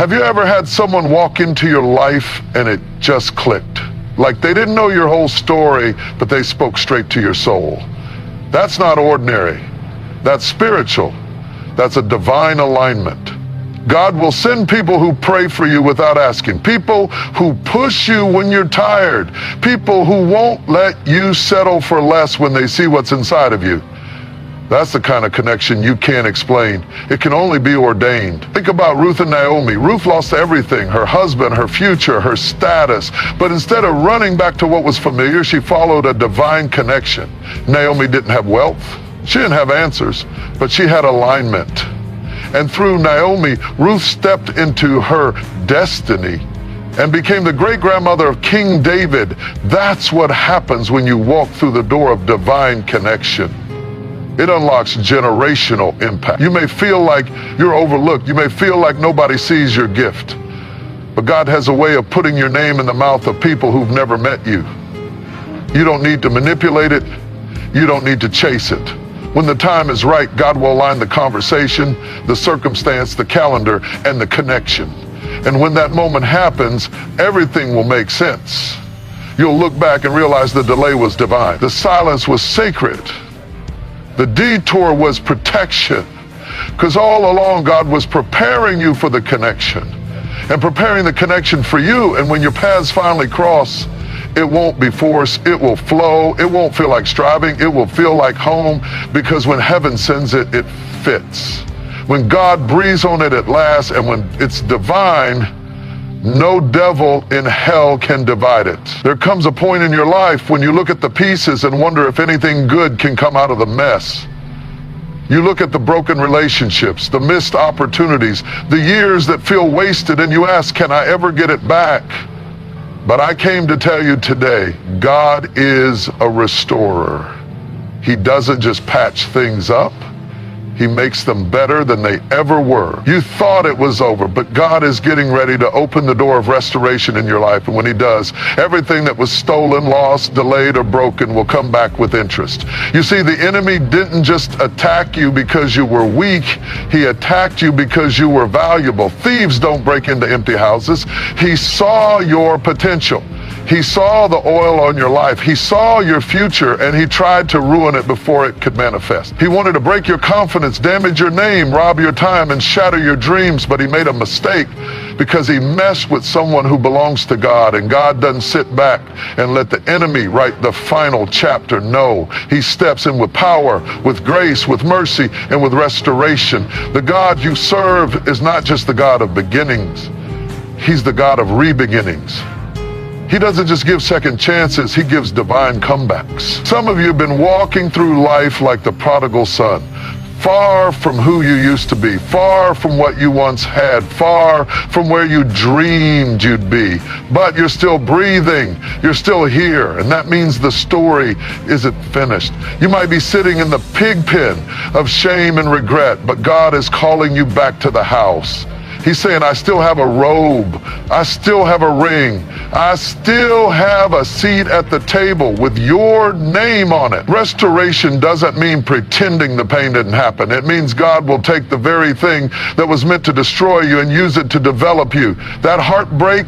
Have you ever had someone walk into your life and it just clicked? Like they didn't know your whole story, but they spoke straight to your soul. That's not ordinary. That's spiritual. That's a divine alignment. God will send people who pray for you without asking. People who push you when you're tired. People who won't let you settle for less when they see what's inside of you. That's the kind of connection you can't explain. It can only be ordained. Think about Ruth and Naomi. Ruth lost everything, her husband, her future, her status. But instead of running back to what was familiar, she followed a divine connection. Naomi didn't have wealth. She didn't have answers, but she had alignment. And through Naomi, Ruth stepped into her destiny and became the great-grandmother of King David. That's what happens when you walk through the door of divine connection. It unlocks generational impact. You may feel like you're overlooked. You may feel like nobody sees your gift. But God has a way of putting your name in the mouth of people who've never met you. You don't need to manipulate it. You don't need to chase it. When the time is right, God will align the conversation, the circumstance, the calendar, and the connection. And when that moment happens, everything will make sense. You'll look back and realize the delay was divine. The silence was sacred. The detour was protection, because all along God was preparing you for the connection and preparing the connection for you. And when your paths finally cross, it won't be forced, it will flow, it won't feel like striving, it will feel like home, because when heaven sends it, it fits. When God breathes on it at last, and when it's divine, no devil in hell can divide it. There comes a point in your life when you look at the pieces and wonder if anything good can come out of the mess. You look at the broken relationships, the missed opportunities, the years that feel wasted, and you ask, can I ever get it back? But I came to tell you today, God is a restorer. He doesn't just patch things up. He makes them better than they ever were. You thought it was over, but God is getting ready to open the door of restoration in your life. And when he does, everything that was stolen, lost, delayed, or broken will come back with interest. You see, the enemy didn't just attack you because you were weak. He attacked you because you were valuable. Thieves don't break into empty houses. He saw your potential. He saw the oil on your life. He saw your future, and he tried to ruin it before it could manifest. He wanted to break your confidence, damage your name, rob your time, and shatter your dreams, but he made a mistake because he messed with someone who belongs to God, and God doesn't sit back and let the enemy write the final chapter. No, he steps in with power, with grace, with mercy, and with restoration. The God you serve is not just the God of beginnings. He's the God of re-beginnings. He doesn't just give second chances, he gives divine comebacks. Some of you have been walking through life like the prodigal son, far from who you used to be, far from what you once had, far from where you dreamed you'd be. But you're still breathing, you're still here, and that means the story isn't finished. You might be sitting in the pig pen of shame and regret, but God is calling you back to the house. He's saying, I still have a robe. I still have a ring. I still have a seat at the table with your name on it. Restoration doesn't mean pretending the pain didn't happen. It means God will take the very thing that was meant to destroy you and use it to develop you. That heartbreak,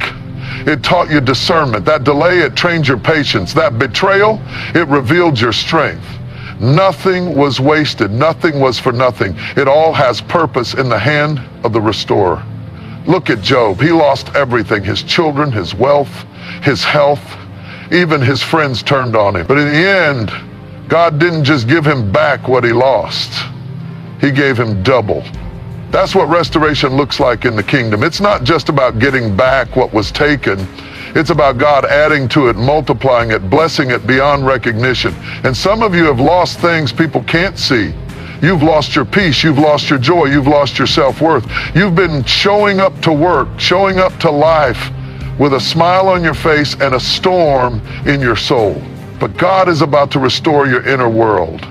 it taught you discernment. That delay, it trained your patience. That betrayal, it revealed your strength. Nothing was wasted. Nothing was for nothing. It all has purpose in the hand of the restorer. Look at Job. He lost everything. His children, his wealth, his health, even his friends turned on him. But in the end, God didn't just give him back what he lost. He gave him double. That's what restoration looks like in the kingdom. It's not just about getting back what was taken. It's about God adding to it, multiplying it, blessing it beyond recognition. And some of you have lost things people can't see. You've lost your peace, you've lost your joy, you've lost your self-worth. You've been showing up to work, showing up to life with a smile on your face and a storm in your soul. But God is about to restore your inner world.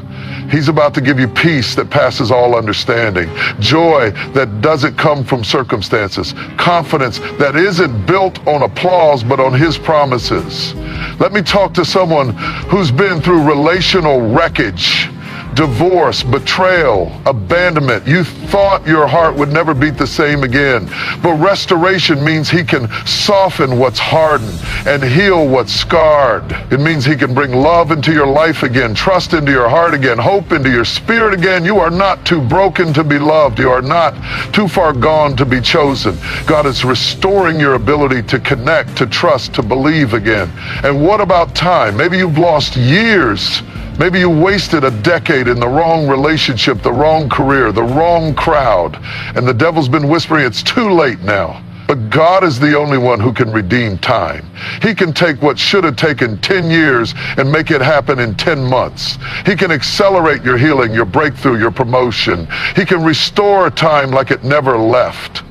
He's about to give you peace that passes all understanding, joy that doesn't come from circumstances, confidence that isn't built on applause but on his promises. Let me talk to someone who's been through relational wreckage. divorce, betrayal, abandonment. You thought your heart would never beat the same again. But restoration means he can soften what's hardened and heal what's scarred. It means he can bring love into your life again, trust into your heart again, hope into your spirit again. You are not too broken to be loved. You are not too far gone to be chosen. God is restoring your ability to connect, to trust, to believe again. And what about time? Maybe you've lost years. Maybe you wasted a decade in the wrong relationship, the wrong career, the wrong crowd, and the devil's been whispering, it's too late now. But God is the only one who can redeem time. He can take what should have taken 10 years and make it happen in 10 months. He can accelerate your healing, your breakthrough, your promotion. He can restore time like it never left.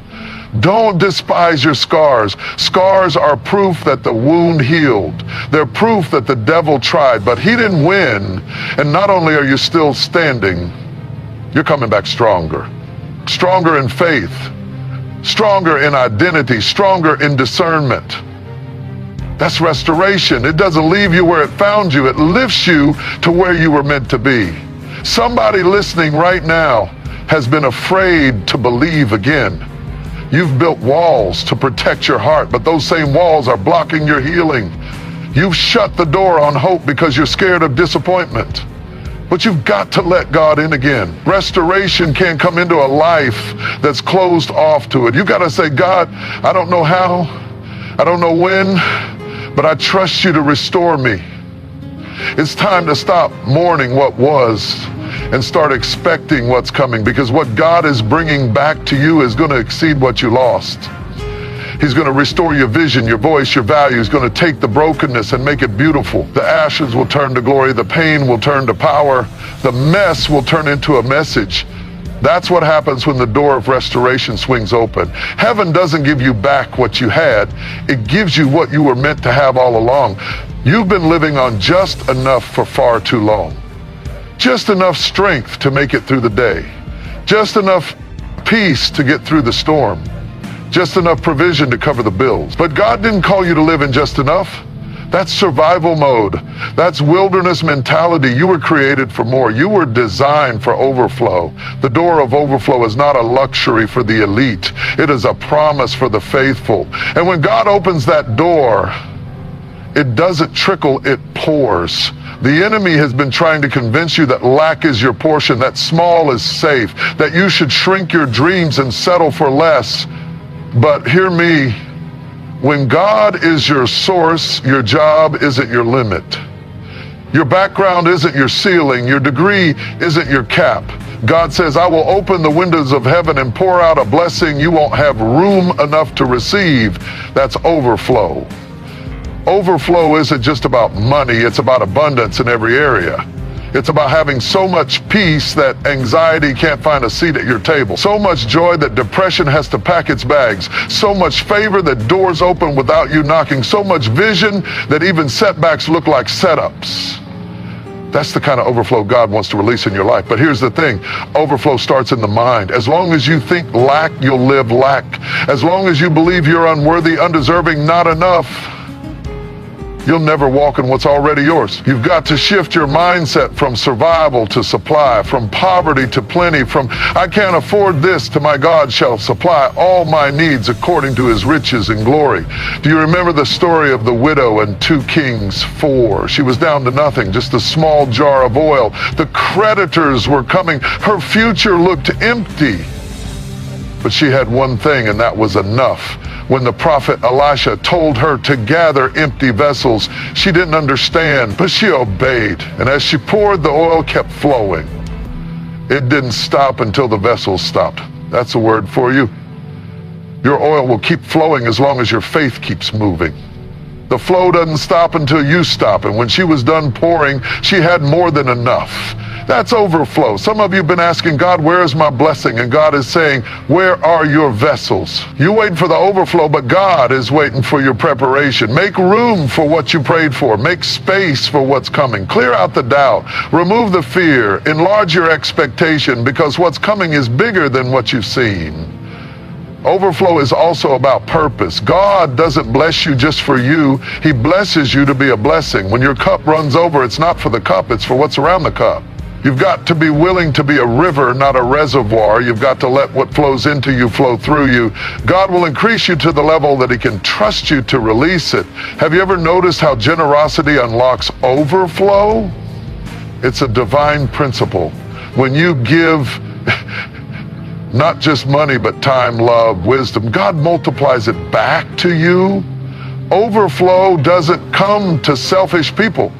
Don't despise your scars. Scars are proof that the wound healed. They're proof that the devil tried, but he didn't win. And not only are you still standing, you're coming back stronger. Stronger in faith, stronger in identity, stronger in discernment. That's restoration. It doesn't leave you where it found you. It lifts you to where you were meant to be. Somebody listening right now has been afraid to believe again. You've built walls to protect your heart, but those same walls are blocking your healing. You've shut the door on hope because you're scared of disappointment. But you've got to let God in again. Restoration can't come into a life that's closed off to it. You've got to say, God, I don't know how, I don't know when, but I trust you to restore me. It's time to stop mourning what was and start expecting what's coming, because what God is bringing back to you is going to exceed what you lost. He's going to restore your vision, your voice, your value. He's going to take the brokenness and make it beautiful. The ashes will turn to glory. The pain will turn to power. The mess will turn into a message. That's what happens when the door of restoration swings open. Heaven doesn't give you back what you had. It gives you what you were meant to have all along. You've been living on just enough for far too long. Just enough strength to make it through the day. Just enough peace to get through the storm. Just enough provision to cover the bills. But God didn't call you to live in just enough. That's survival mode. That's wilderness mentality. You were created for more. You were designed for overflow. The door of overflow is not a luxury for the elite. It is a promise for the faithful. And when God opens that door, it doesn't trickle, it pours. The enemy has been trying to convince you that lack is your portion, that small is safe, that you should shrink your dreams and settle for less. But hear me, when God is your source, your job isn't your limit. Your background isn't your ceiling. Your degree isn't your cap. God says, I will open the windows of heaven and pour out a blessing you won't have room enough to receive. That's overflow. Overflow isn't just about money, it's about abundance in every area. It's about having so much peace that anxiety can't find a seat at your table. So much joy that depression has to pack its bags. So much favor that doors open without you knocking. So much vision that even setbacks look like setups. That's the kind of overflow God wants to release in your life. But here's the thing, overflow starts in the mind. As long as you think lack, you'll live lack. As long as you believe you're unworthy, undeserving, not enough, you'll never walk in what's already yours. You've got to shift your mindset from survival to supply, from poverty to plenty, from I can't afford this to my God shall supply all my needs according to his riches and glory. Do you remember the story of the widow in 2 Kings 4? She was down to nothing, just a small jar of oil. The creditors were coming. Her future looked empty. But she had one thing, and that was enough. When the prophet Elisha told her to gather empty vessels, she didn't understand, but she obeyed. And as she poured, the oil kept flowing. It didn't stop until the vessels stopped. That's a word for you. Your oil will keep flowing as long as your faith keeps moving. The flow doesn't stop until you stop. And when she was done pouring, she had more than enough. That's overflow. Some of you have been asking God, where is my blessing? And God is saying, where are your vessels? You're waiting for the overflow, but God is waiting for your preparation. Make room for what you prayed for. Make space for what's coming. Clear out the doubt. Remove the fear. Enlarge your expectation, because what's coming is bigger than what you've seen. Overflow is also about purpose. God doesn't bless you just for you. He blesses you to be a blessing. When your cup runs over, it's not for the cup, it's for what's around the cup. You've got to be willing to be a river, not a reservoir. You've got to let what flows into you flow through you. God will increase you to the level that he can trust you to release it. Have you ever noticed how generosity unlocks overflow? It's a divine principle. When you give not just money, but time, love, wisdom, God multiplies it back to you. Overflow doesn't come to selfish people.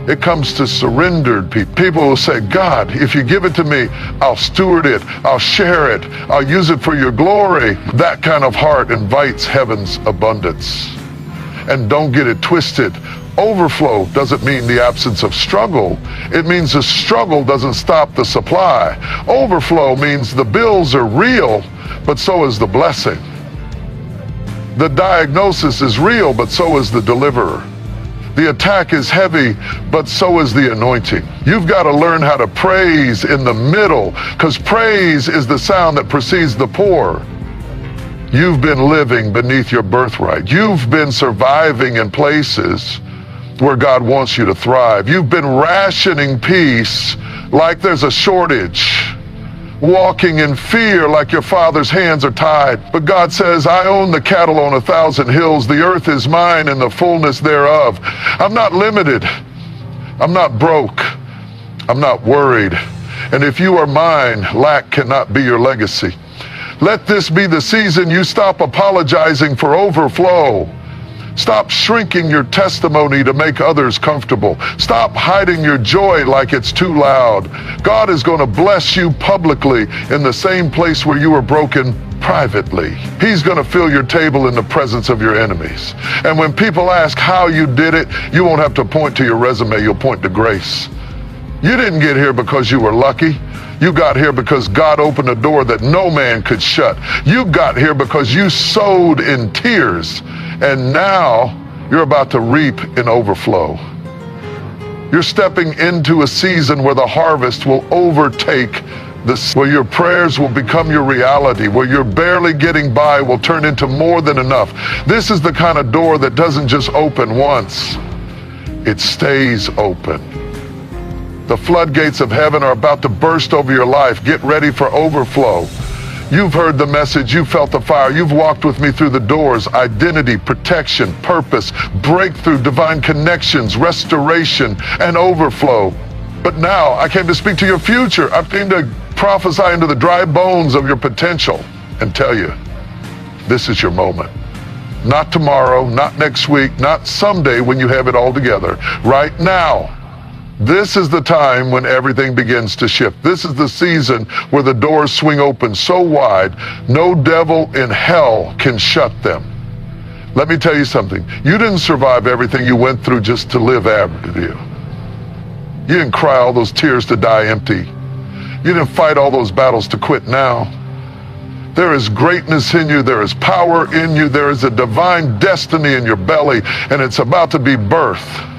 It comes to surrendered people. People will say, God, if you give it to me, I'll steward it, I'll share it, I'll use it for your glory. That kind of heart invites heaven's abundance. And don't get it twisted. Overflow doesn't mean the absence of struggle. It means the struggle doesn't stop the supply. Overflow means the bills are real, but so is the blessing. The diagnosis is real, but so is the deliverer. The attack is heavy, but so is the anointing. You've got to learn how to praise in the middle, because praise is the sound that precedes the pour. You've been living beneath your birthright. You've been surviving in places where God wants you to thrive. You've been rationing peace like there's a shortage, walking in fear like your father's hands are tied. But God says, I own the cattle on 1,000 hills. The earth is mine and the fullness thereof. I'm not limited. I'm not broke. I'm not worried. And if you are mine, lack cannot be your legacy. Let this be the season you stop apologizing for overflow. Stop shrinking your testimony to make others comfortable. Stop hiding your joy like it's too loud. God is going to bless you publicly in the same place where you were broken privately. He's going to fill your table in the presence of your enemies. And when people ask how you did it, you won't have to point to your resume, you'll point to grace. You didn't get here because you were lucky. You got here because God opened a door that no man could shut. You got here because you sowed in tears, and now you're about to reap in overflow. You're stepping into a season where the harvest will overtake where your prayers will become your reality, where you're barely getting by will turn into more than enough. This is the kind of door that doesn't just open once, it stays open. The floodgates of heaven are about to burst over your life. Get ready for overflow. You've heard the message, you felt the fire, you've walked with me through the doors, identity, protection, purpose, breakthrough, divine connections, restoration, and overflow. But now I came to speak to your future. I came to prophesy into the dry bones of your potential and tell you, this is your moment. Not tomorrow, not next week, not someday when you have it all together. Right now. This is the time when everything begins to shift. This is the season where the doors swing open so wide, no devil in hell can shut them. Let me tell you something. You didn't survive everything you went through just to live after you. You didn't cry all those tears to die empty. You didn't fight all those battles to quit now. There is greatness in you. There is power in you. There is a divine destiny in your belly, and it's about to be birthed.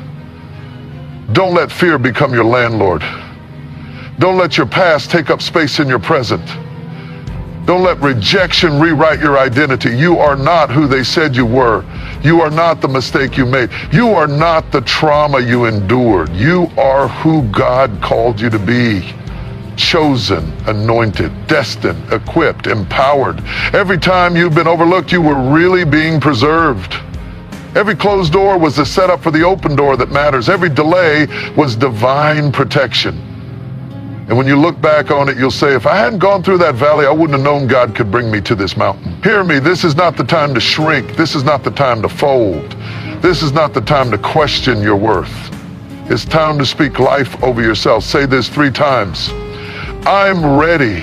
Don't let fear become your landlord. Don't let your past take up space in your present. Don't let rejection rewrite your identity. You are not who they said you were. You are not the mistake you made. You are not the trauma you endured. You are who God called you to be. Chosen, anointed, destined, equipped, empowered. Every time you've been overlooked, you were really being preserved. Every closed door was the setup for the open door that matters. Every delay was divine protection. And when you look back on it, you'll say, if I hadn't gone through that valley, I wouldn't have known God could bring me to this mountain. Hear me, this is not the time to shrink. This is not the time to fold. This is not the time to question your worth. It's time to speak life over yourself. Say this 3 times. I'm ready.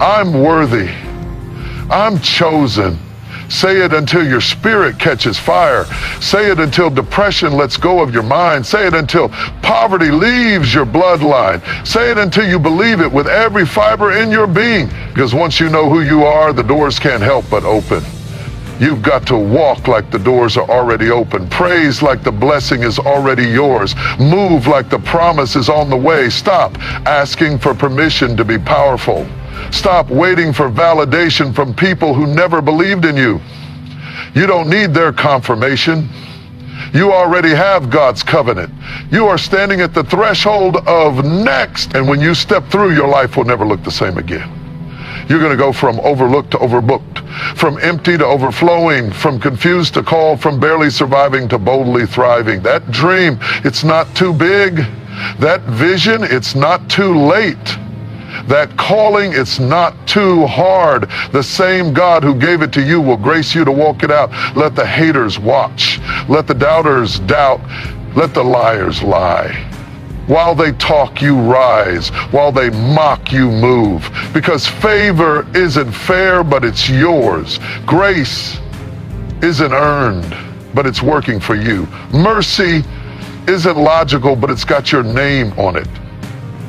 I'm worthy. I'm chosen. Say it until your spirit catches fire. Say it until depression lets go of your mind. Say it until poverty leaves your bloodline. Say it until you believe it with every fiber in your being. Because once you know who you are, the doors can't help but open. You've got to walk like the doors are already open. Praise like the blessing is already yours. Move like the promise is on the way. Stop asking for permission to be powerful. Stop waiting for validation from people who never believed in you. You don't need their confirmation. You already have God's covenant. You are standing at the threshold of next. And when you step through, your life will never look the same again. You're going to go from overlooked to overbooked, from empty to overflowing, from confused to called, from barely surviving to boldly thriving. That dream, it's not too big. That vision, it's not too late. That calling, it's not too hard. The same God who gave it to you will grace you to walk it out. Let the haters watch. Let the doubters doubt. Let the liars lie. While they talk, you rise. While they mock, you move. Because favor isn't fair, but it's yours. Grace isn't earned, but it's working for you. Mercy isn't logical, but it's got your name on it.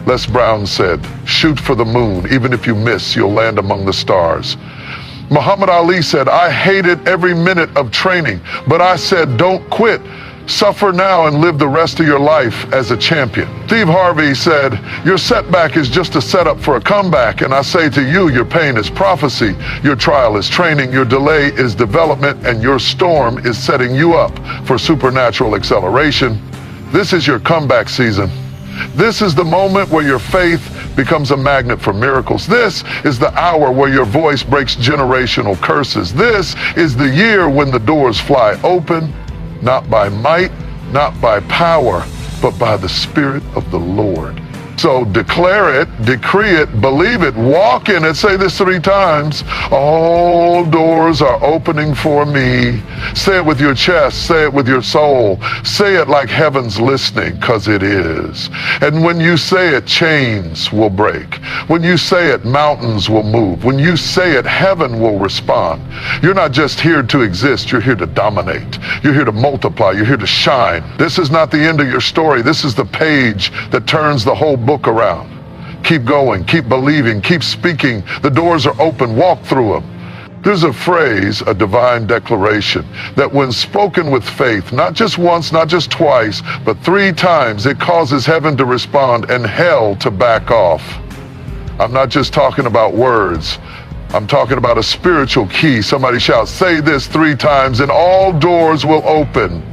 Les Brown said, shoot for the moon. Even if you miss, you'll land among the stars. Muhammad Ali said, I hated every minute of training, but I said, don't quit. Suffer now and live the rest of your life as a champion. Steve Harvey said, your setback is just a setup for a comeback. And I say to you, your pain is prophecy, your trial is training, your delay is development, and your storm is setting you up for supernatural acceleration. This is your comeback season. This is the moment where your faith becomes a magnet for miracles. This is the hour where your voice breaks generational curses. This is the year when the doors fly open, not by might, not by power, but by the Spirit of the Lord. So declare it, decree it, believe it, walk in it. Say this 3 times. All doors are opening for me. Say it with your chest. Say it with your soul. Say it like heaven's listening, because it is. And when you say it, chains will break. When you say it, mountains will move. When you say it, heaven will respond. You're not just here to exist. You're here to dominate. You're here to multiply. You're here to shine. This is not the end of your story. This is the page that turns the whole book around. Keep going, keep believing, keep speaking. The doors are open, walk through them. There's a phrase, a divine declaration, that when spoken with faith, not just once, not just twice, but 3 times, it causes heaven to respond and hell to back off. I'm not just talking about words. I'm talking about a spiritual key. Somebody shout, say this 3 times and all doors will open.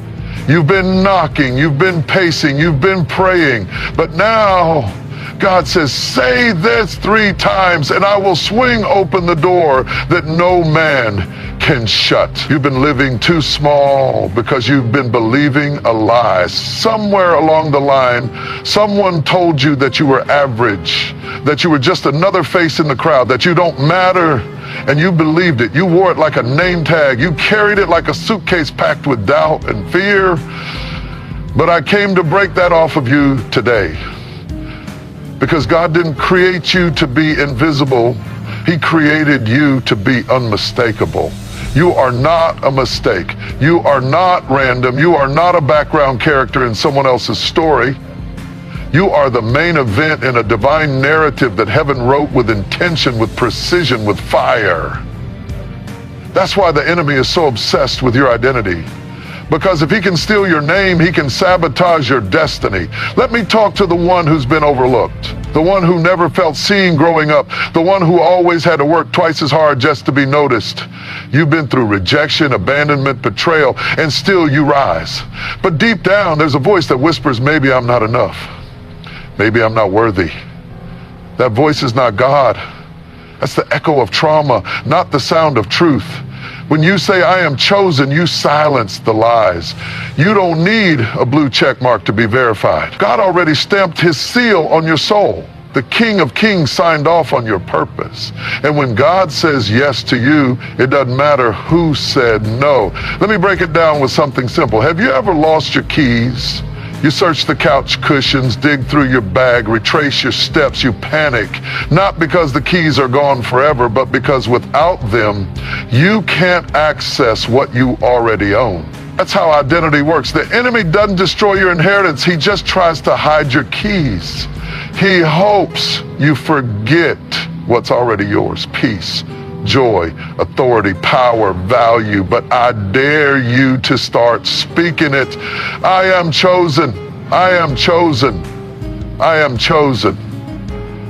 You've been knocking, you've been pacing, you've been praying, but now God says, say this 3 times and I will swing open the door that no man can shut. You've been living too small because you've been believing a lie. Somewhere along the line, someone told you that you were average, that you were just another face in the crowd, that you don't matter. And you believed it. You wore it like a name tag. You carried it like a suitcase packed with doubt and fear. But I came to break that off of you today. Because God didn't create you to be invisible. He created you to be unmistakable. You are not a mistake. You are not random. You are not a background character in someone else's story. You are the main event in a divine narrative that heaven wrote with intention, with precision, with fire. That's why the enemy is so obsessed with your identity. Because if he can steal your name, he can sabotage your destiny. Let me talk to the one who's been overlooked, the one who never felt seen growing up, the one who always had to work twice as hard just to be noticed. You've been through rejection, abandonment, betrayal, and still you rise. But deep down, there's a voice that whispers, maybe I'm not enough. Maybe I'm not worthy. That voice is not God. That's the echo of trauma, not the sound of truth. When you say, I am chosen, you silence the lies. You don't need a blue check mark to be verified. God already stamped his seal on your soul. The King of Kings signed off on your purpose. And when God says yes to you, it doesn't matter who said no. Let me break it down with something simple. Have you ever lost your keys? You search the couch cushions, dig through your bag, retrace your steps, you panic. Not because the keys are gone forever, but because without them, you can't access what you already own. That's how identity works. The enemy doesn't destroy your inheritance. He just tries to hide your keys. He hopes you forget what's already yours. Peace, joy, authority, power, value. But I dare you to start speaking it. I am chosen. I am chosen. I am chosen.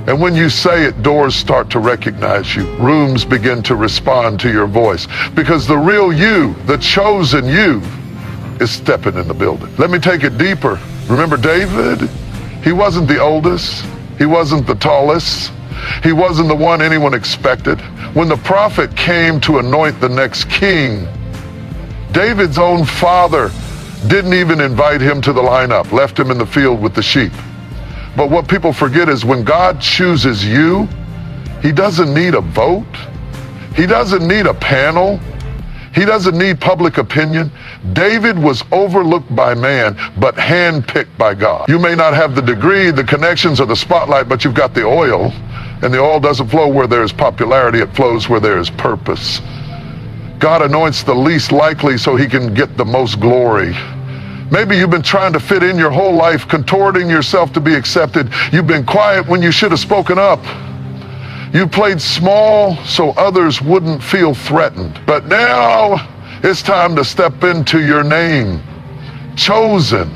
And when you say it, doors start to recognize you. Rooms begin to respond to your voice. Because the real you, the chosen you, is stepping in the building. Let me take it deeper. Remember David? He wasn't the oldest. He wasn't the tallest. He wasn't the one anyone expected. When the prophet came to anoint the next king, David's own father didn't even invite him to the lineup, left him in the field with the sheep. But what people forget is when God chooses you, he doesn't need a vote. He doesn't need a panel. He doesn't need public opinion. David was overlooked by man, but handpicked by God. You may not have the degree, the connections, or the spotlight, but you've got the oil. And the oil doesn't flow where there is popularity, it flows where there is purpose. God anoints the least likely so he can get the most glory. Maybe you've been trying to fit in your whole life, contorting yourself to be accepted. You've been quiet when you should have spoken up. You played small so others wouldn't feel threatened. But now it's time to step into your name. Chosen,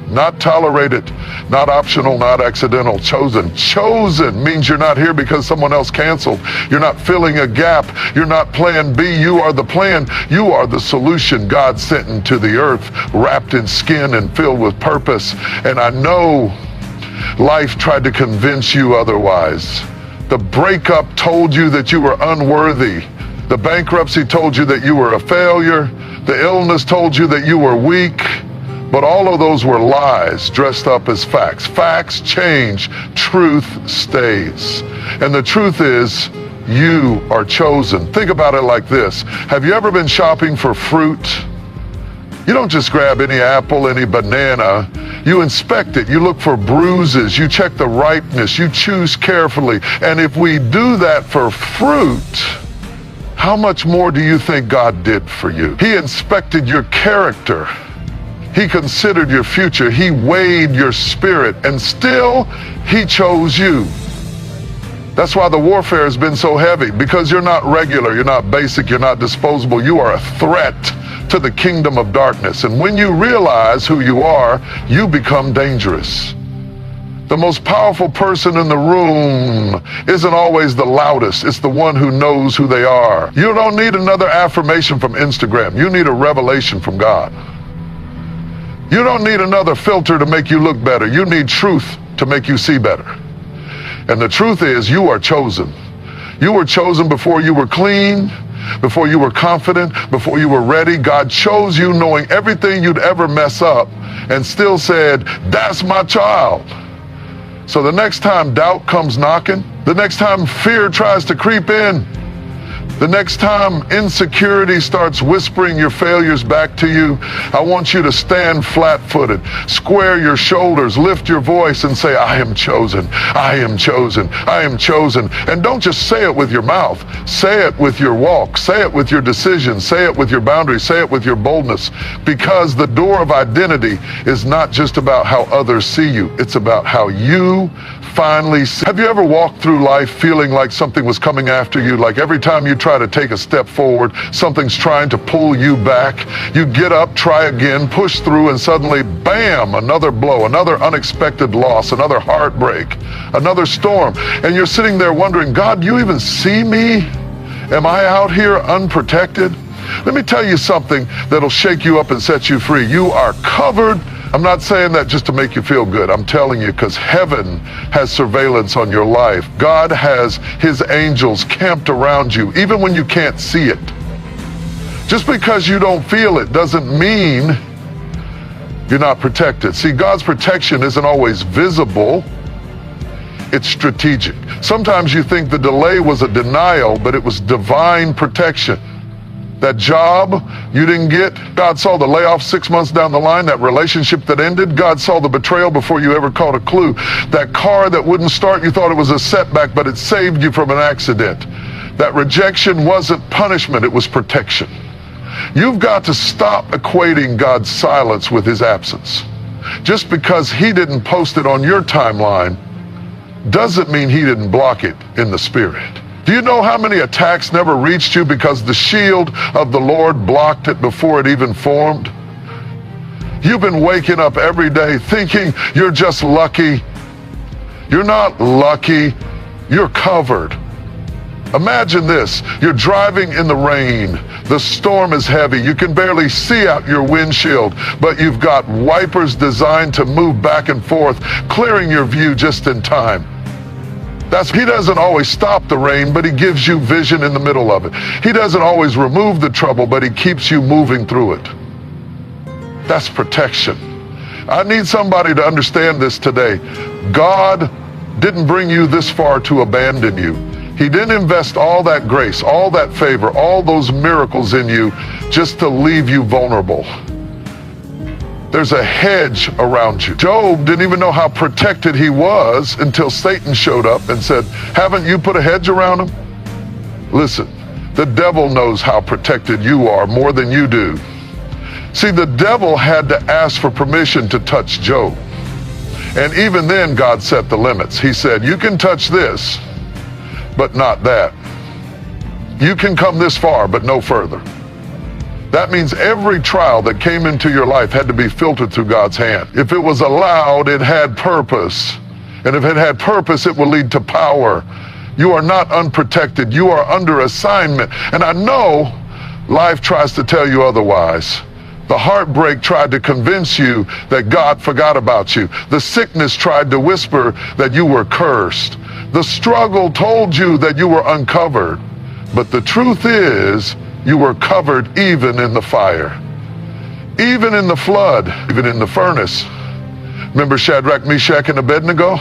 not tolerated, not optional, not accidental. Chosen. Chosen means you're not here because someone else canceled. You're not filling a gap. You're not plan B. You are the plan. You are the solution God sent into the earth, wrapped in skin and filled with purpose. And I know life tried to convince you otherwise. The breakup told you that you were unworthy. The bankruptcy told you that you were a failure. The illness told you that you were weak. But all of those were lies dressed up as facts. Facts change, truth stays. And the truth is, you are chosen. Think about it like this. Have you ever been shopping for fruit? You don't just grab any apple, any banana. You inspect it. You look for bruises. You check the ripeness. You choose carefully. And if we do that for fruit, how much more do you think God did for you? He inspected your character. He considered your future. He weighed your spirit. And still, he chose you. That's why the warfare has been so heavy, because you're not regular, you're not basic, you're not disposable. You are a threat to the kingdom of darkness. And when you realize who you are, you become dangerous. The most powerful person in the room isn't always the loudest. It's the one who knows who they are. You don't need another affirmation from Instagram. You need a revelation from God. You don't need another filter to make you look better. You need truth to make you see better. And the truth is, you are chosen. You were chosen before you were clean, before you were confident, before you were ready. God chose you knowing everything you'd ever mess up and still said, that's my child. So the next time doubt comes knocking, the next time fear tries to creep in, the next time insecurity starts whispering your failures back to you, I want you to stand flat-footed, square your shoulders, lift your voice and say, I am chosen, I am chosen, I am chosen. And don't just say it with your mouth. Say it with your walk. Say it with your decisions. Say it with your boundaries. Say it with your boldness. Because the door of identity is not just about how others see you. It's about how you finally see. Have you ever walked through life feeling like something was coming after you? Like every time you try to take a step forward, something's trying to pull you back. You get up, try again, push through, and suddenly, bam, another blow, another unexpected loss, another heartbreak, another storm. And you're sitting there wondering, God, you even see me? Am I out here unprotected? Let me tell you something that'll shake you up and set you free. You are covered. I'm not saying that just to make you feel good. I'm telling you because heaven has surveillance on your life. God has his angels camped around you, even when you can't see it. Just because you don't feel it doesn't mean you're not protected. See, God's protection isn't always visible. It's strategic. Sometimes you think the delay was a denial, but it was divine protection. That job you didn't get, God saw the layoff 6 months down the line. That relationship that ended, God saw the betrayal before you ever caught a clue. That car that wouldn't start, you thought it was a setback, but it saved you from an accident. That rejection wasn't punishment, it was protection. You've got to stop equating God's silence with his absence. Just because he didn't post it on your timeline doesn't mean he didn't block it in the spirit. Do you know how many attacks never reached you because the shield of the Lord blocked it before it even formed? You've been waking up every day thinking you're just lucky. You're not lucky. You're covered. Imagine this, you're driving in the rain, the storm is heavy, you can barely see out your windshield, but you've got wipers designed to move back and forth, clearing your view just in time. He doesn't always stop the rain, but he gives you vision in the middle of it. He doesn't always remove the trouble, but he keeps you moving through it. That's protection. I need somebody to understand this today. God didn't bring you this far to abandon you. He didn't invest all that grace, all that favor, all those miracles in you just to leave you vulnerable. There's a hedge around you. Job didn't even know how protected he was until Satan showed up and said, haven't you put a hedge around him? Listen, the devil knows how protected you are more than you do. See, the devil had to ask for permission to touch Job. And even then, God set the limits. He said, you can touch this, but not that. You can come this far, but no further. That means every trial that came into your life had to be filtered through God's hand. If it was allowed, it had purpose. And if it had purpose, it will lead to power. You are not unprotected. You are under assignment. And I know life tries to tell you otherwise. The heartbreak tried to convince you that God forgot about you. The sickness tried to whisper that you were cursed. The struggle told you that you were uncovered. But the truth is, you were covered even in the fire, even in the flood, even in the furnace. Remember Shadrach, Meshach, and Abednego?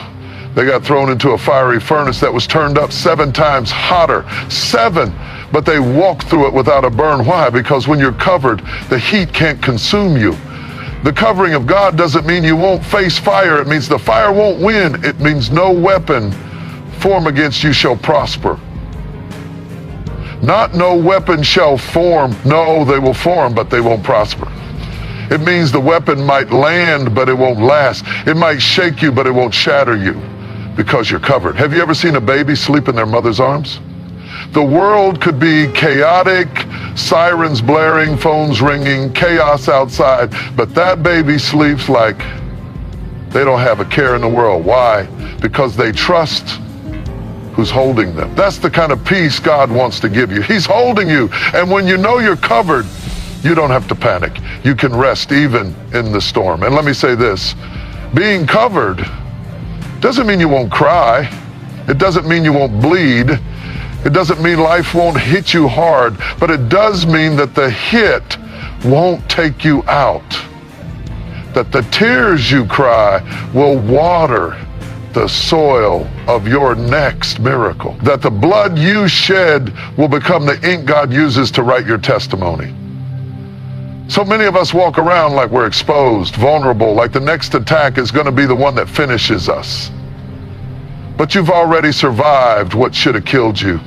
They got thrown into a fiery furnace that was turned up 7 times hotter. 7! But they walked through it without a burn. Why? Because when you're covered, the heat can't consume you. The covering of God doesn't mean you won't face fire. It means the fire won't win. It means no weapon formed against you shall prosper. Not no weapon shall form. No, they will form, but they won't prosper. It means the weapon might land, but it won't last. It might shake you, but it won't shatter you because you're covered. Have you ever seen a baby sleep in their mother's arms? The world could be chaotic, sirens blaring, phones ringing, chaos outside, but that baby sleeps like they don't have a care in the world. Why? Because they trust who's holding them. That's the kind of peace God wants to give you. He's holding you. And when you know you're covered, you don't have to panic. You can rest even in the storm. And let me say this, being covered doesn't mean you won't cry. It doesn't mean you won't bleed. It doesn't mean life won't hit you hard, but it does mean that the hit won't take you out. That the tears you cry will water the soil of your next miracle. That the blood you shed will become the ink God uses to write your testimony. So many of us walk around like we're exposed, vulnerable, like the next attack is going to be the one that finishes us. But you've already survived what should have killed you.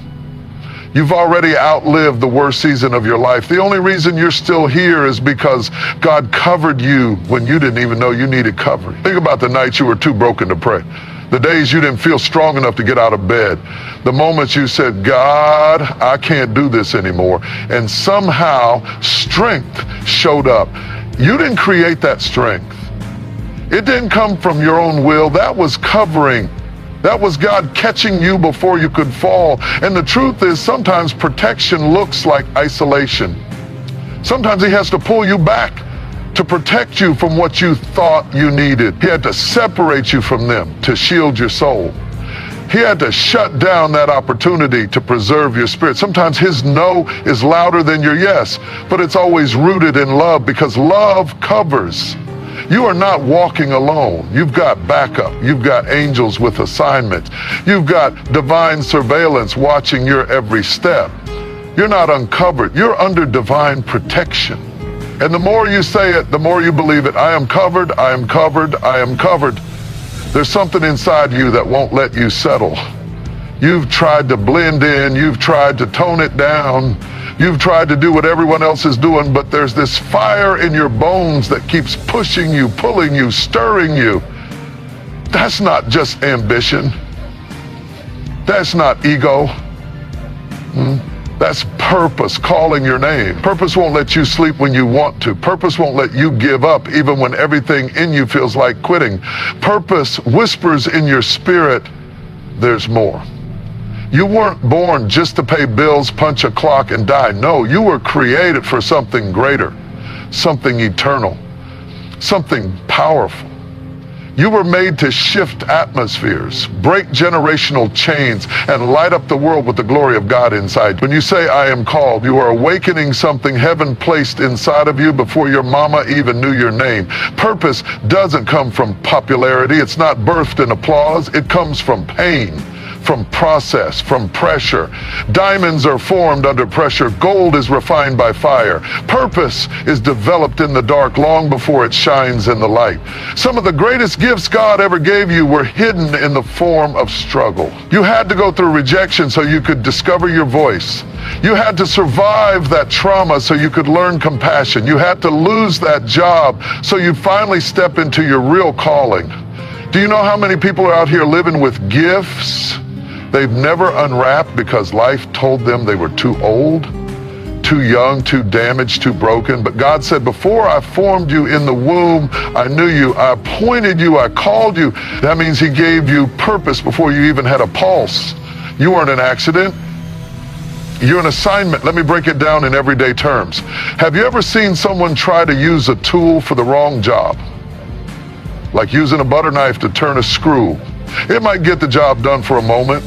You've already outlived the worst season of your life. The only reason you're still here is because God covered you when you didn't even know you needed covering. Think about the nights you were too broken to pray. The days you didn't feel strong enough to get out of bed. The moments you said, God, I can't do this anymore. And somehow strength showed up. You didn't create that strength. It didn't come from your own will. That was covering. That was God catching you before you could fall. And the truth is, sometimes protection looks like isolation. Sometimes he has to pull you back to protect you from what you thought you needed. He had to separate you from them to shield your soul. He had to shut down that opportunity to preserve your spirit. Sometimes his no is louder than your yes, but it's always rooted in love because love covers. You are not walking alone. You've got backup. You've got angels with assignments. You've got divine surveillance watching your every step. You're not uncovered. You're under divine protection. And the more you say it, the more you believe it. I am covered, I am covered, I am covered. There's something inside you that won't let you settle. You've tried to blend in, you've tried to tone it down, you've tried to do what everyone else is doing, but there's this fire in your bones that keeps pushing you, pulling you, stirring you. That's not just ambition. That's not ego. That's purpose calling your name. Purpose won't let you sleep when you want to. Purpose won't let you give up even when everything in you feels like quitting. Purpose whispers in your spirit, there's more. You weren't born just to pay bills, punch a clock, and die. No, you were created for something greater, something eternal, something powerful. You were made to shift atmospheres, break generational chains, and light up the world with the glory of God inside. When you say, I am called, you are awakening something heaven placed inside of you before your mama even knew your name. Purpose doesn't come from popularity. It's not birthed in applause. It comes from pain, from process, from pressure. Diamonds are formed under pressure. Gold is refined by fire. Purpose is developed in the dark long before it shines in the light. Some of the greatest gifts God ever gave you were hidden in the form of struggle. You had to go through rejection so you could discover your voice. You had to survive that trauma so you could learn compassion. You had to lose that job so you finally step into your real calling. Do you know how many people are out here living with gifts they've never unwrapped because life told them they were too old, too young, too damaged, too broken? But God said, before I formed you in the womb, I knew you, I appointed you, I called you. That means he gave you purpose before you even had a pulse. You weren't an accident. You're an assignment. Let me break it down in everyday terms. Have you ever seen someone try to use a tool for the wrong job? Like using a butter knife to turn a screw. It might get the job done for a moment,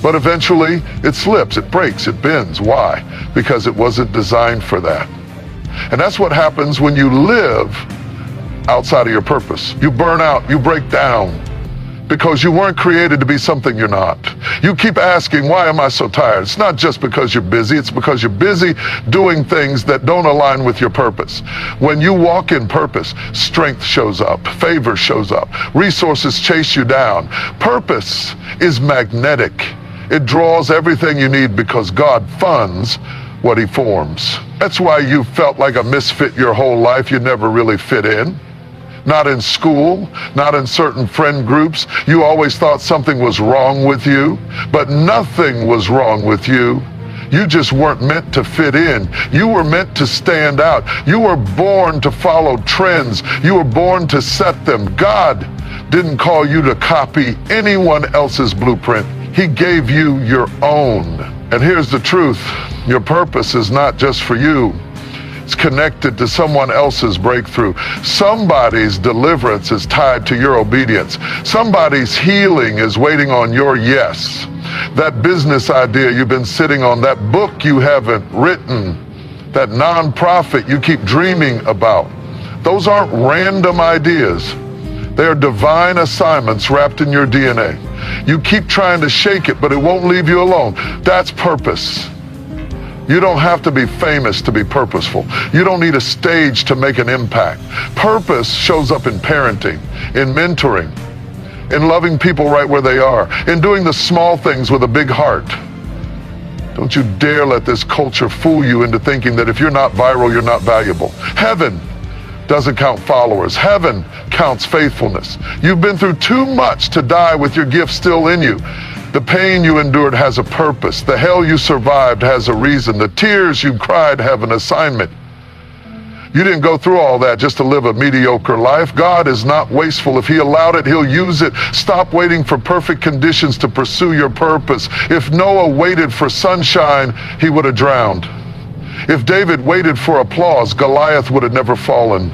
but eventually it slips, it breaks, it bends. Why? Because it wasn't designed for that. And that's what happens when you live outside of your purpose. You burn out, you break down, because you weren't created to be something you're not. You keep asking, why am I so tired? It's not just because you're busy, it's because you're busy doing things that don't align with your purpose. When you walk in purpose, strength shows up, favor shows up, resources chase you down. Purpose is magnetic. It draws everything you need because God funds what he forms. That's why you felt like a misfit your whole life. You never really fit in. Not in school, not in certain friend groups. You always thought something was wrong with you, but nothing was wrong with you. You just weren't meant to fit in. You were meant to stand out. You were born to follow trends. You were born to set them. God didn't call you to copy anyone else's blueprint. He gave you your own. And here's the truth. Your purpose is not just for you. It's connected to someone else's breakthrough. Somebody's deliverance is tied to your obedience. Somebody's healing is waiting on your yes. That business idea you've been sitting on, that book you haven't written, that nonprofit you keep dreaming about, those aren't random ideas. They are divine assignments wrapped in your DNA. You keep trying to shake it, but it won't leave you alone. That's purpose. You don't have to be famous to be purposeful. You don't need a stage to make an impact. Purpose shows up in parenting, in mentoring, in loving people right where they are, in doing the small things with a big heart. Don't you dare let this culture fool you into thinking that if you're not viral, you're not valuable. Heaven doesn't count followers. Heaven counts faithfulness. You've been through too much to die with your gift still in you. The pain you endured has a purpose. The hell you survived has a reason. The tears you cried have an assignment. You didn't go through all that just to live a mediocre life. God is not wasteful. If he allowed it, he'll use it. Stop waiting for perfect conditions to pursue your purpose. If Noah waited for sunshine, he would have drowned. If David waited for applause, Goliath would have never fallen.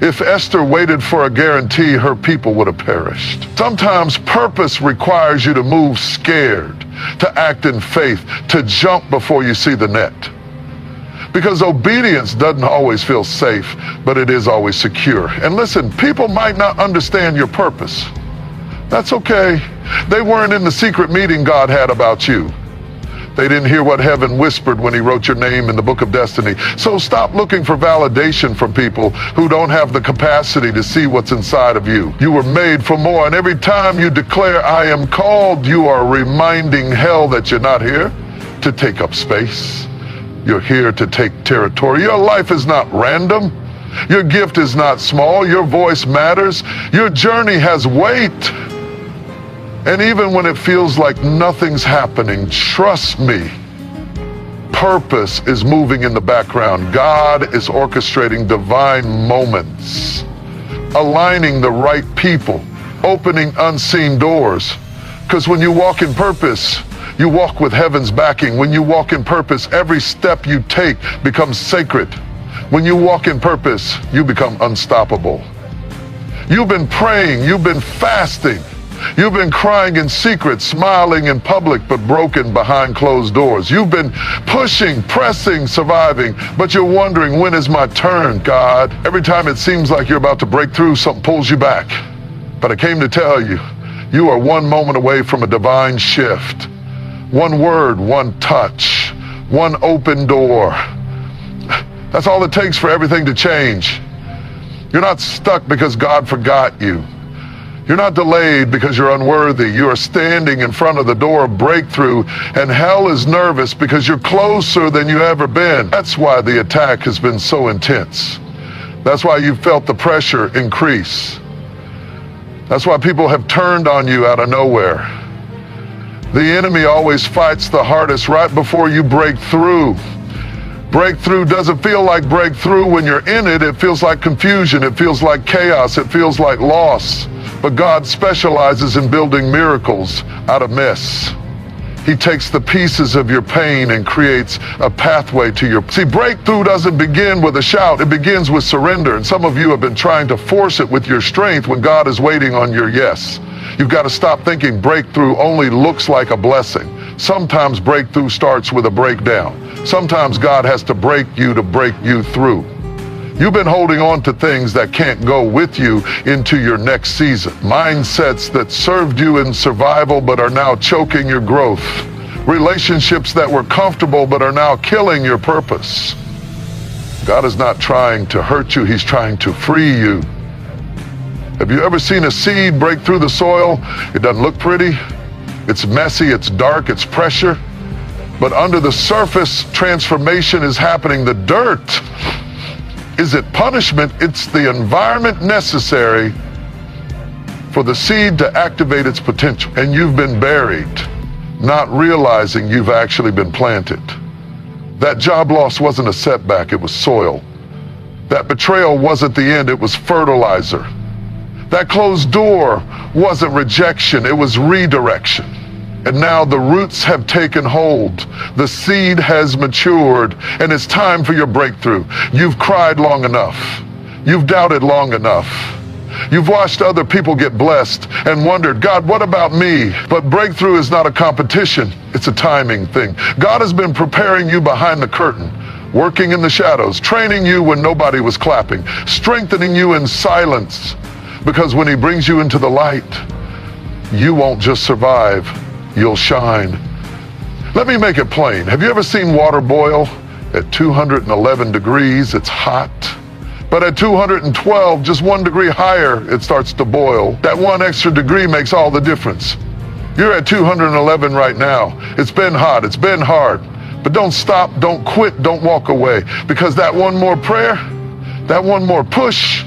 If Esther waited for a guarantee, her people would have perished. Sometimes purpose requires you to move scared, to act in faith, to jump before you see the net. Because obedience doesn't always feel safe, but it is always secure. And listen, people might not understand your purpose. That's okay. They weren't in the secret meeting God had about you. They didn't hear what heaven whispered when he wrote your name in the book of destiny. So stop looking for validation from people who don't have the capacity to see what's inside of you. You were made for more, and every time you declare, I am called, you are reminding hell that you're not here to take up space. You're here to take territory. Your life is not random. Your gift is not small. Your voice matters. Your journey has weight. And even when it feels like nothing's happening, trust me, purpose is moving in the background. God is orchestrating divine moments, aligning the right people, opening unseen doors, Because when you walk in purpose, you walk with heaven's backing. When you walk in purpose, every step you take becomes sacred. When you walk in purpose, you become unstoppable. You've been praying, you've been fasting, you've been crying in secret, smiling in public, but broken behind closed doors. You've been pushing, pressing, surviving, but you're wondering, when is my turn, God? Every time it seems like you're about to break through, something pulls you back. But I came to tell you, you are one moment away from a divine shift. One word, one touch, one open door. That's all it takes for everything to change. You're not stuck because God forgot you. You're not delayed because you're unworthy. You are standing in front of the door of breakthrough, and hell is nervous because you're closer than you ever been. That's why the attack has been so intense. That's why you felt the pressure increase. That's why people have turned on you out of nowhere. The enemy always fights the hardest right before you break through. Breakthrough doesn't feel like breakthrough when you're in it. It feels like confusion. It feels like chaos. It feels like loss. But God specializes in building miracles out of mess. He takes the pieces of your pain and creates a pathway to your... See, breakthrough doesn't begin with a shout. It begins with surrender. And some of you have been trying to force it with your strength when God is waiting on your yes. You've got to stop thinking breakthrough only looks like a blessing. Sometimes breakthrough starts with a breakdown. Sometimes God has to break you to break you through. You've been holding on to things that can't go with you into your next season. Mindsets that served you in survival but are now choking your growth. Relationships that were comfortable but are now killing your purpose. God is not trying to hurt you, He's trying to free you. Have you ever seen a seed break through the soil? It doesn't look pretty. It's messy, it's dark, it's pressure. But under the surface, transformation is happening. The dirt, is it punishment? It's the environment necessary for the seed to activate its potential. And you've been buried, not realizing you've actually been planted. That job loss wasn't a setback, it was soil. That betrayal wasn't the end, it was fertilizer. That closed door wasn't rejection, it was redirection. And now the roots have taken hold. The seed has matured, and it's time for your breakthrough. You've cried long enough. You've doubted long enough. You've watched other people get blessed and wondered, God, what about me? But breakthrough is not a competition. It's a timing thing. God has been preparing you behind the curtain, working in the shadows, training you when nobody was clapping, strengthening you in silence. Because when He brings you into the light, you won't just survive, you'll shine. Let me make it plain. Have you ever seen water boil? At 211 degrees, it's hot. But at 212, just 1 degree higher, it starts to boil. That 1 extra degree makes all the difference. You're at 211 right now. It's been hot, it's been hard. But don't stop, don't quit, don't walk away. Because that one more prayer, that one more push,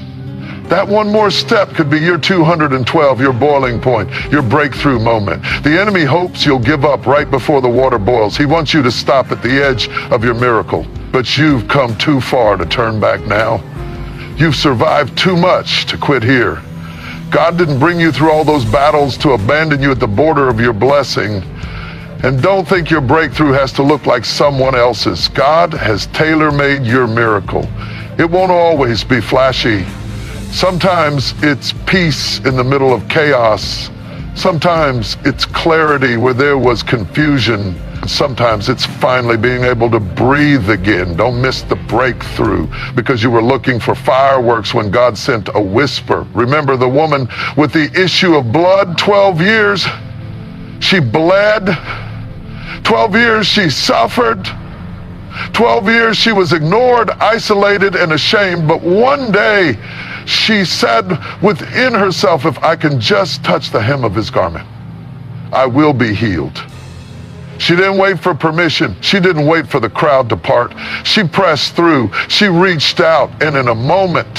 that one more step could be your 212, your boiling point, your breakthrough moment. The enemy hopes you'll give up right before the water boils. He wants you to stop at the edge of your miracle. But you've come too far to turn back now. You've survived too much to quit here. God didn't bring you through all those battles to abandon you at the border of your blessing. And don't think your breakthrough has to look like someone else's. God has tailor-made your miracle. It won't always be flashy. Sometimes it's peace in the middle of chaos. Sometimes it's clarity where there was confusion. Sometimes it's finally being able to breathe again. Don't miss the breakthrough because you were looking for fireworks when God sent a whisper. Remember the woman with the issue of blood, 12 years, she bled. 12 years she suffered. 12 years she was ignored, isolated, and ashamed. But one day she said within herself, if I can just touch the hem of His garment, I will be healed. She didn't wait for permission. She didn't wait for the crowd to part. She pressed through. She reached out, and in a moment,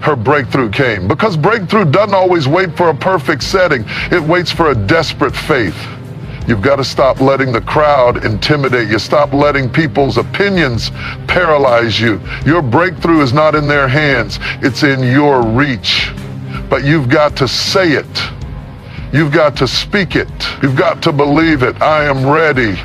her breakthrough came. Because breakthrough doesn't always wait for a perfect setting. It waits for a desperate faith. You've got to stop letting the crowd intimidate you. Stop letting people's opinions paralyze you. Your breakthrough is not in their hands. It's in your reach. But you've got to say it. You've got to speak it. You've got to believe it. I am ready.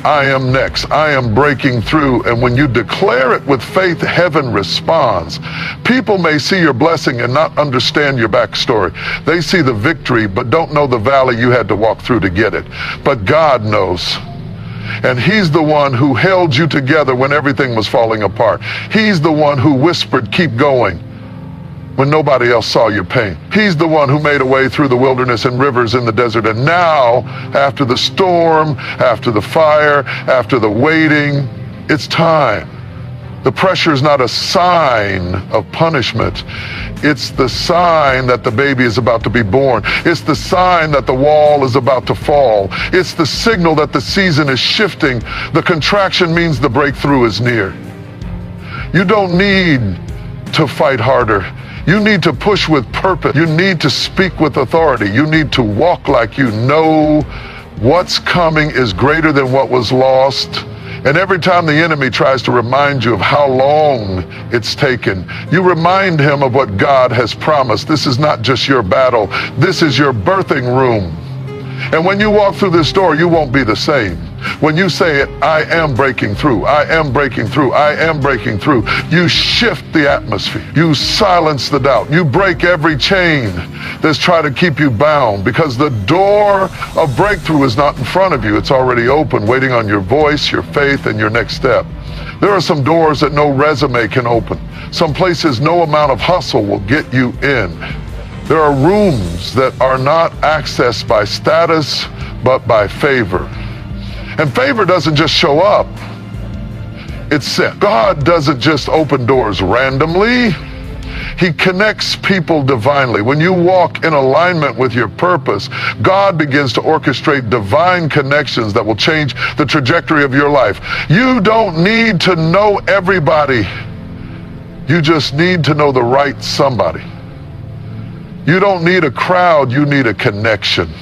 I am next. I am breaking through. And when you declare it with faith, heaven responds. People may see your blessing and not understand your backstory. They see the victory, but don't know the valley you had to walk through to get it. But God knows. And he's the one who held you together when everything was falling apart. He's the one who whispered, keep going, when nobody else saw your pain. He's the one who made a way through the wilderness and rivers in the desert. And now, after the storm, after the fire, after the waiting, it's time. The pressure is not a sign of punishment. It's the sign that the baby is about to be born. It's the sign that the wall is about to fall. It's the signal that the season is shifting. The contraction means the breakthrough is near. You don't need to fight harder. You need to push with purpose. You need to speak with authority. You need to walk like you know what's coming is greater than what was lost. And every time the enemy tries to remind you of how long it's taken, you remind him of what God has promised. This is not just your battle. This is your birthing room. And when you walk through this door, you won't be the same. When you say it, I am breaking through, I am breaking through, I am breaking through, you shift the atmosphere. You silence the doubt. You break every chain that's trying to keep you bound, because the door of breakthrough is not in front of you. It's already open, waiting on your voice, your faith, and your next step. There are some doors that no resume can open. Some places no amount of hustle will get you in. There are rooms that are not accessed by status, but by favor. And favor doesn't just show up, it's sent. God doesn't just open doors randomly. He connects people divinely. When you walk in alignment with your purpose, God begins to orchestrate divine connections that will change the trajectory of your life. You don't need to know everybody. You just need to know the right somebody. You don't need a crowd, you need a connection.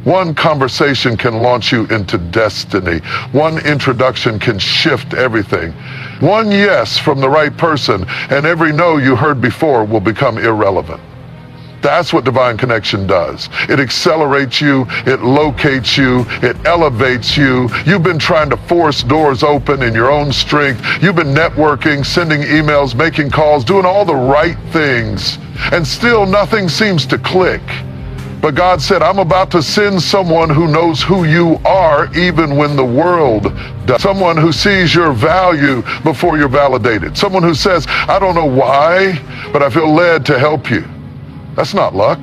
One conversation can launch you into destiny. One introduction can shift everything. One yes from the right person, and every no you heard before will become irrelevant. That's what divine connection does. It accelerates you, it locates you, it elevates you. You've been trying to force doors open in your own strength. You've been networking, sending emails, making calls, doing all the right things, and still nothing seems to click. But God said, I'm about to send someone who knows who you are even when the world does. Someone who sees your value before you're validated. Someone who says, I don't know why, but I feel led to help you. That's not luck.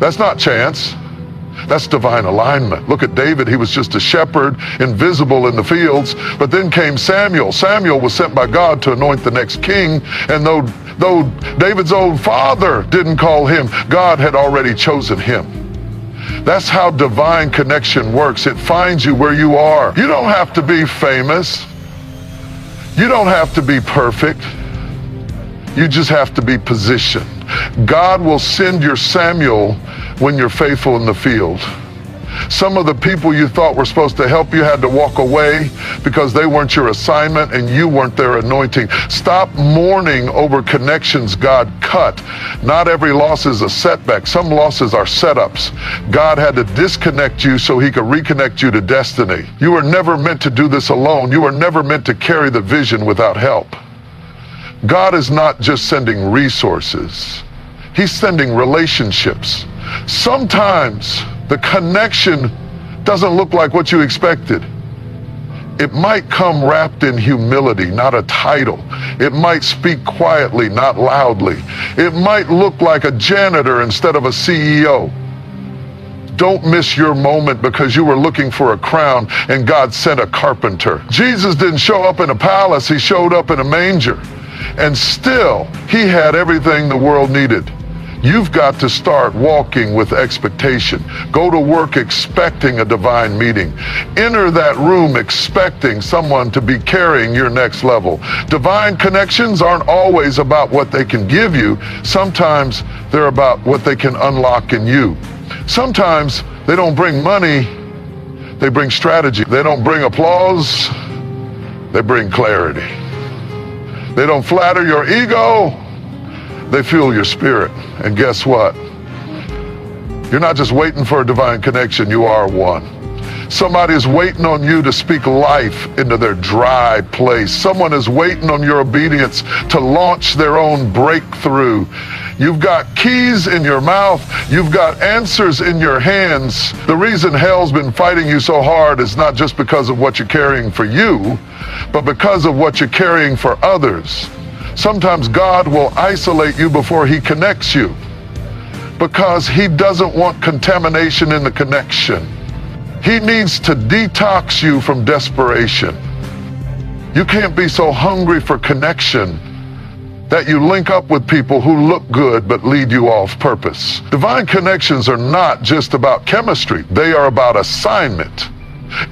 That's not chance. That's divine alignment. Look at David. He was just a shepherd, invisible in the fields. But then came Samuel. Samuel was sent by God to anoint the next king. And though David's own father didn't call him, God had already chosen him. That's how divine connection works. It finds you where you are. You don't have to be famous. You don't have to be perfect. You just have to be positioned. God will send your Samuel when you're faithful in the field. Some of the people you thought were supposed to help you had to walk away because they weren't your assignment and you weren't their anointing. Stop mourning over connections God cut. Not every loss is a setback. Some losses are setups. God had to disconnect you so he could reconnect you to destiny. You were never meant to do this alone. You were never meant to carry the vision without help. God is not just sending resources. He's sending relationships. Sometimes the connection doesn't look like what you expected. It might come wrapped in humility, not a title. It might speak quietly, not loudly. It might look like a janitor instead of a CEO. Don't miss your moment because you were looking for a crown and God sent a carpenter. Jesus didn't show up in a palace, he showed up in a manger. And still, he had everything the world needed. You've got to start walking with expectation. Go to work expecting a divine meeting. Enter that room expecting someone to be carrying your next level. Divine connections aren't always about what they can give you. Sometimes they're about what they can unlock in you. Sometimes they don't bring money, they bring strategy. They don't bring applause, they bring clarity. They don't flatter your ego, they fuel your spirit. And guess what? You're not just waiting for a divine connection, you are one. Somebody is waiting on you to speak life into their dry place. Someone is waiting on your obedience to launch their own breakthrough. You've got keys in your mouth. You've got answers in your hands. The reason hell's been fighting you so hard is not just because of what you're carrying for you, but because of what you're carrying for others. Sometimes God will isolate you before he connects you, because he doesn't want contamination in the connection. He needs to detox you from desperation. You can't be so hungry for connection that you link up with people who look good but lead you off purpose. Divine connections are not just about chemistry. They are about assignment.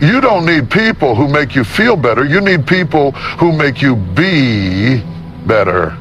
You don't need people who make you feel better. You need people who make you be better.